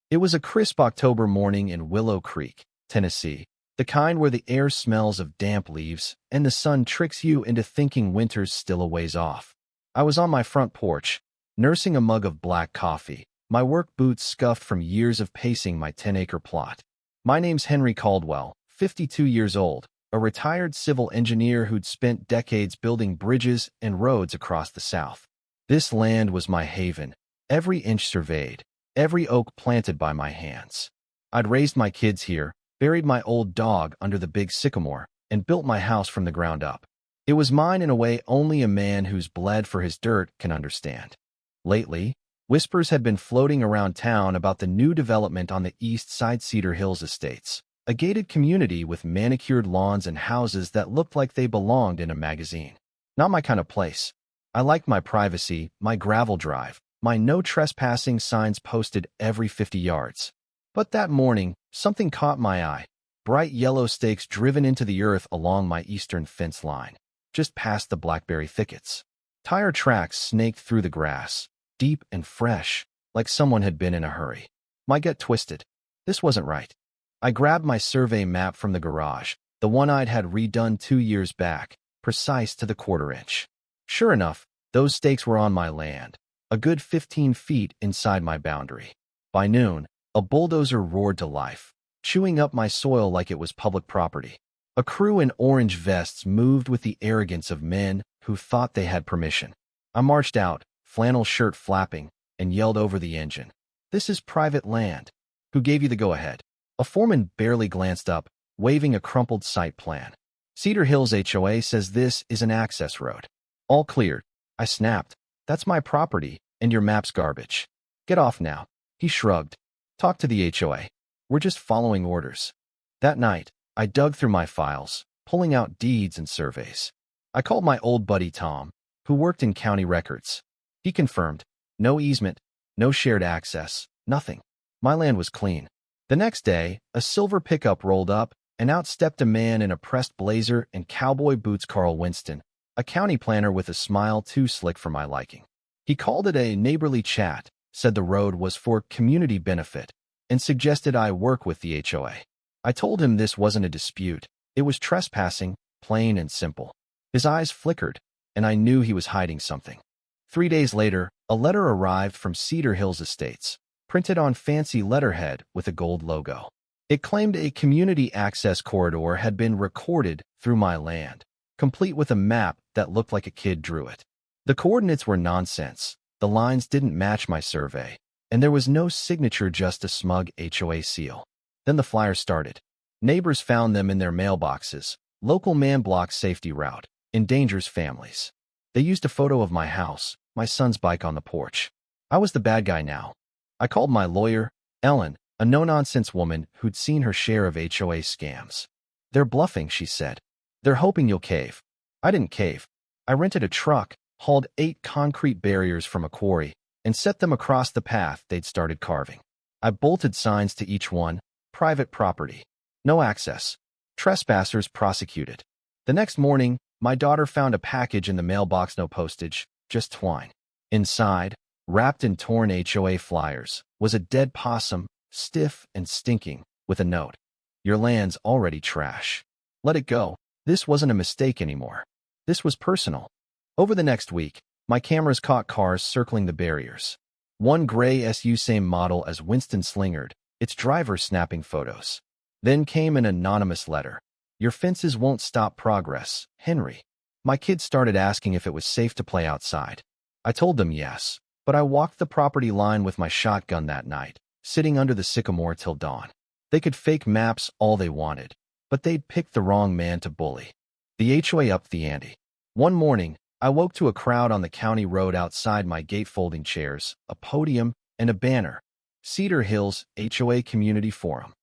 It was a crisp October morning in Willow Creek, Tennessee, the kind where the air smells of damp leaves and the sun tricks you into thinking winter's still a ways off. I was on my front porch, nursing a mug of black coffee, my work boots scuffed from years of pacing my 10-acre plot. My name's Henry Caldwell, 52 years old, a retired civil engineer who'd spent decades building bridges and roads across the South. This land was my haven, every inch surveyed, every oak planted by my hands. I'd raised my kids here, buried my old dog under the big sycamore, and built my house from the ground up. It was mine in a way only a man who's bled for his dirt can understand. Lately, whispers had been floating around town about the new development on the east side Cedar Hills Estates, a gated community with manicured lawns and houses that looked like they belonged in a magazine. Not my kind of place. I liked my privacy, my gravel drive, my no trespassing signs posted every 50 yards. But that morning, something caught my eye. Bright yellow stakes driven into the earth along my eastern fence line, just past the blackberry thickets. Tire tracks snaked through the grass, deep and fresh, like someone had been in a hurry. My gut twisted. This wasn't right. I grabbed my survey map from the garage, the one I'd had redone 2 years back, precise to the quarter inch. Sure enough, those stakes were on my land, a good 15 feet inside my boundary. By noon, a bulldozer roared to life, chewing up my soil like it was public property. A crew in orange vests moved with the arrogance of men who thought they had permission. I marched out, flannel shirt flapping, and yelled over the engine. "This is private land. Who gave you the go-ahead?" A foreman barely glanced up, waving a crumpled site plan. "Cedar Hills HOA says this is an access road." "All cleared." I snapped. "That's my property, and your map's garbage. Get off now." He shrugged. "Talk to the HOA. We're just following orders." That night, I dug through my files, pulling out deeds and surveys. I called my old buddy Tom, who worked in county records. He confirmed. No easement, no shared access, nothing. My land was clean. The next day, a silver pickup rolled up, and out stepped a man in a pressed blazer and cowboy boots. Carl Winston, a county planner with a smile too slick for my liking. He called it a neighborly chat, said the road was for community benefit, and suggested I work with the HOA. I told him this wasn't a dispute. It was trespassing, plain and simple. His eyes flickered, and I knew he was hiding something. 3 days later, a letter arrived from Cedar Hills Estates, printed on fancy letterhead with a gold logo. It claimed a community access corridor had been recorded through my land, complete with a map that looked like a kid drew it. The coordinates were nonsense. The lines didn't match my survey, and there was no signature, just a smug HOA seal. Then the flyers started. Neighbors found them in their mailboxes. Local man blocks safety route. Endangers families. They used a photo of my house, my son's bike on the porch. I was the bad guy now. I called my lawyer, Ellen, a no-nonsense woman who'd seen her share of HOA scams. "They're bluffing," she said. "They're hoping you'll cave." I didn't cave. I rented a truck, hauled 8 concrete barriers from a quarry, and set them across the path they'd started carving. I bolted signs to each one. Private property. No access. Trespassers prosecuted. The next morning, my daughter found a package in the mailbox, no postage, just twine. Inside, wrapped in torn HOA flyers, was a dead possum, stiff and stinking, with a note. "Your land's already trash. Let it go." This wasn't a mistake anymore. This was personal. Over the next week, my cameras caught cars circling the barriers. One gray SU, same model as Winston Slingard, its driver snapping photos. Then came an anonymous letter. "Your fences won't stop progress, Henry." My kids started asking if it was safe to play outside. I told them yes, but I walked the property line with my shotgun that night, sitting under the sycamore till dawn. They could fake maps all they wanted, but they'd picked the wrong man to bully. The HOA upped the ante. One morning, I woke to a crowd on the county road outside my gate, folding chairs, a podium, and a banner. Cedar Hills HOA Community Forum.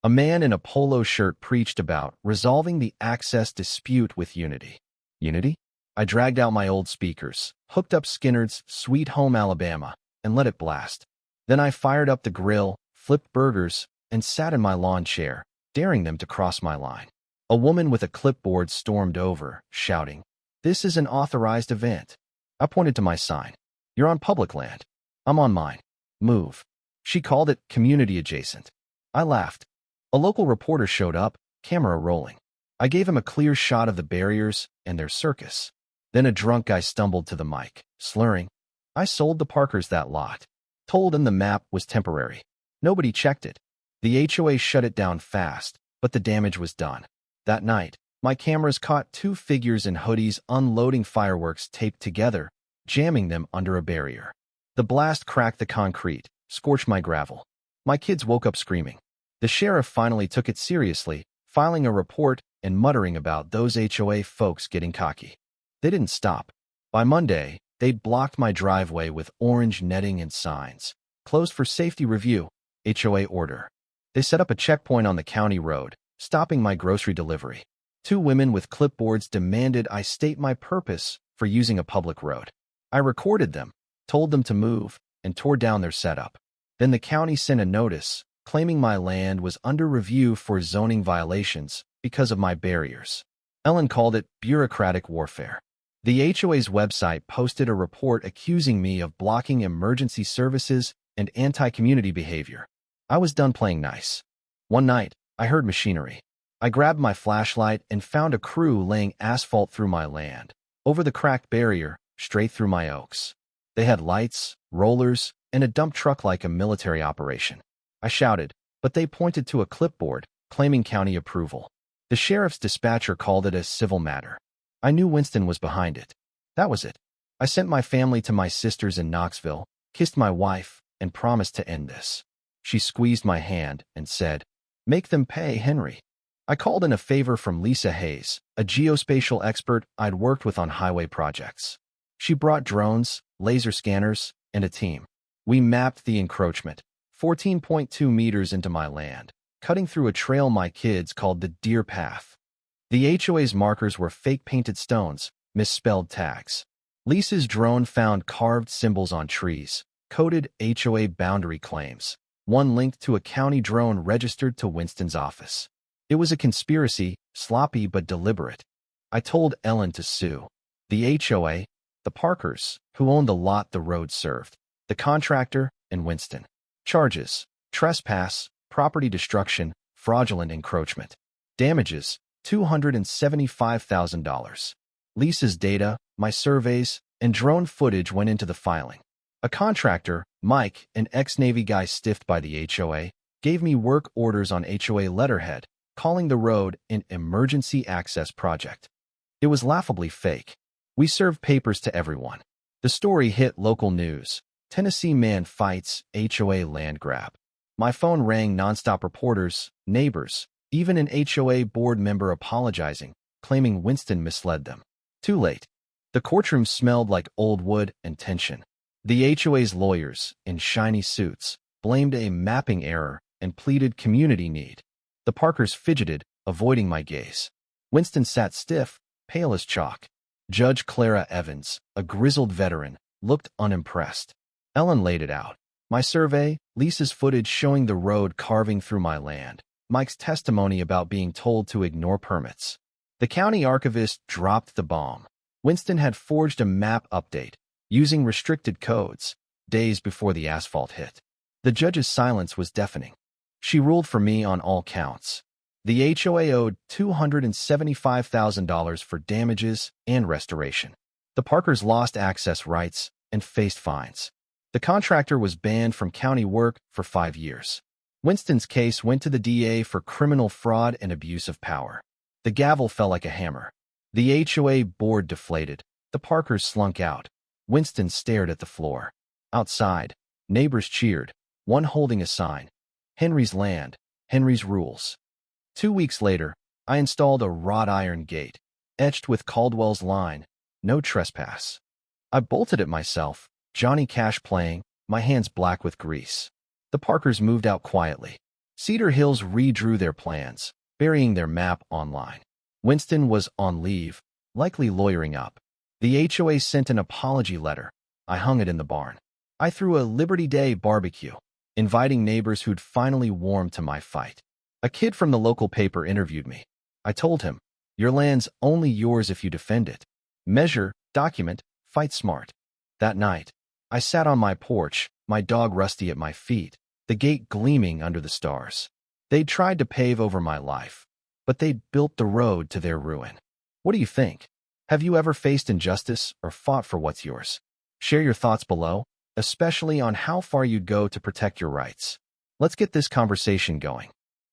A man in a polo shirt preached about resolving the access dispute with unity. Unity? I dragged out my old speakers, hooked up Skinner's Sweet Home Alabama, and let it blast. Then I fired up the grill, flipped burgers, and sat in my lawn chair, daring them to cross my line. A woman with a clipboard stormed over, shouting, "This is an authorized event." I pointed to my sign. "You're on public land." "I'm on mine." "Move." She called it community adjacent. I laughed. A local reporter showed up, camera rolling. I gave him a clear shot of the barriers and their circus. Then a drunk guy stumbled to the mic, slurring. I sold the Parkers that lot. Told him the map was temporary. Nobody checked it. The HOA shut it down fast, but the damage was done. That night, my cameras caught two figures in hoodies unloading fireworks taped together, jamming them under a barrier. The blast cracked the concrete, scorched my gravel. My kids woke up screaming. The sheriff finally took it seriously, filing a report and muttering about those HOA folks getting cocky. They didn't stop. By Monday, they'd blocked my driveway with orange netting and signs. Closed for safety review, HOA order. They set up a checkpoint on the county road, stopping my grocery delivery. Two women with clipboards demanded I state my purpose for using a public road. I recorded them, told them to move, and tore down their setup. Then the county sent a notice, claiming my land was under review for zoning violations because of my barriers. Ellen called it bureaucratic warfare. The HOA's website posted a report accusing me of blocking emergency services and anti-community behavior. I was done playing nice. One night, I heard machinery. I grabbed my flashlight and found a crew laying asphalt through my land, over the cracked barrier, straight through my oaks. They had lights, rollers, and a dump truck like a military operation. I shouted, but they pointed to a clipboard, claiming county approval. The sheriff's dispatcher called it a civil matter. I knew Winston was behind it. That was it. I sent my family to my sisters in Knoxville, kissed my wife, and promised to end this. She squeezed my hand and said, "Make them pay, Henry." I called in a favor from Lisa Hayes, a geospatial expert I'd worked with on highway projects. She brought drones, laser scanners, and a team. We mapped the encroachment, 14.2 meters into my land, cutting through a trail my kids called the Deer Path. The HOA's markers were fake-painted stones, misspelled tags. Lisa's drone found carved symbols on trees, coded HOA boundary claims. One linked to a county drone registered to Winston's office. It was a conspiracy, sloppy but deliberate. I told Ellen to sue. The HOA, the Parkers, who owned the lot the road served, the contractor, and Winston. Charges: trespass, property destruction, fraudulent encroachment. Damages: $275,000. Lisa's data, my surveys, and drone footage went into the filing. A contractor, Mike, an ex-Navy guy stiffed by the HOA, gave me work orders on HOA letterhead, calling the road an emergency access project. It was laughably fake. We served papers to everyone. The story hit local news. Tennessee man fights HOA land grab. My phone rang nonstop, reporters, neighbors, even an HOA board member apologizing, claiming Winston misled them. Too late. The courtroom smelled like old wood and tension. The HOA's lawyers, in shiny suits, blamed a mapping error and pleaded community need. The Parkers fidgeted, avoiding my gaze. Winston sat stiff, pale as chalk. Judge Clara Evans, a grizzled veteran, looked unimpressed. Ellen laid it out. My survey, Lisa's footage showing the road carving through my land, Mike's testimony about being told to ignore permits. The county archivist dropped the bomb. Winston had forged a map update, using restricted codes, days before the asphalt hit. The judge's silence was deafening. She ruled for me on all counts. The HOA owed $275,000 for damages and restoration. The Parkers lost access rights and faced fines. The contractor was banned from county work for 5 years. Winston's case went to the DA for criminal fraud and abuse of power. The gavel fell like a hammer. The HOA board deflated. The Parkers slunk out. Winston stared at the floor. Outside, neighbors cheered, one holding a sign. Henry's land, Henry's rules. 2 weeks later, I installed a wrought iron gate, etched with Caldwell's line, "No trespass." I bolted it myself, Johnny Cash playing, my hands black with grease. The Parkers moved out quietly. Cedar Hills redrew their plans, burying their map online. Winston was on leave, likely lawyering up. The HOA sent an apology letter. I hung it in the barn. I threw a Liberty Day barbecue, inviting neighbors who'd finally warmed to my fight. A kid from the local paper interviewed me. I told him, "Your land's only yours if you defend it. Measure, document, fight smart." That night, I sat on my porch, my dog Rusty at my feet, the gate gleaming under the stars. They'd tried to pave over my life, but they'd built the road to their ruin. What do you think? Have you ever faced injustice or fought for what's yours? Share your thoughts below, especially on how far you'd go to protect your rights. Let's get this conversation going.